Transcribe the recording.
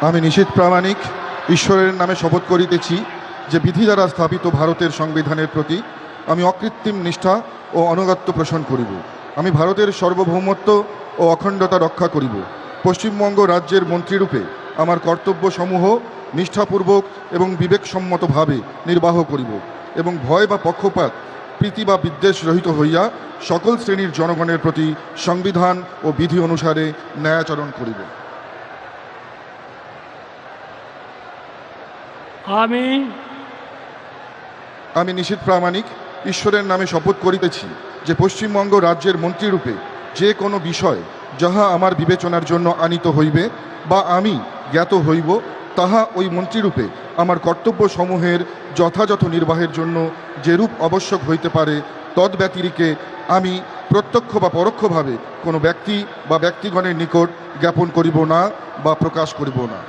আমি নিশীথ প্রামাণিক ঈশ্বরের নামে শপথ করিতেছি যে বিধি দ্বারা স্থাপিত ভারতের সংবিধানের প্রতি আমি অকৃত্রিম নিষ্ঠা ও অনুগত্য পোষণ করিব। আমি ভারতের সার্বভৌমত্ব ও অখণ্ডতা রক্ষা করিব। পশ্চিমবঙ্গ রাজ্যের মন্ত্রীরূপে আমার কর্তব্যসমূহ নিষ্ঠাপূর্বক এবং বিবেকসম্মতভাবে নির্বাহ করিব এবং ভয় বা পক্ষপাত প্রীতি বা বিদ্বেষ রহিত হইয়া সকল শ্রেণীর জনগণের প্রতি সংবিধান ও বিধি অনুসারে ন্যায়াচরণ করিব। আমি নিশীথ প্রামাণিক ঈশ্বরের নামে শপথ করিতেছি যে পশ্চিমবঙ্গ রাজ্যের মন্ত্রীরূপে যে কোনো বিষয় যাহা আমার বিবেচনার জন্য আনিত হইবে বা আমি জ্ঞাত হইব, তাহা ওই মন্ত্রীরূপে আমার কর্তব্যসমূহের যথাযথ নির্বাহের জন্য যেরূপ আবশ্যক হইতে পারে তদ্ব্যতিরিকে আমি প্রত্যক্ষ বা পরোক্ষভাবে কোনো ব্যক্তি বা ব্যক্তিগণের নিকট জ্ঞাপন করিব না বা প্রকাশ করিব না।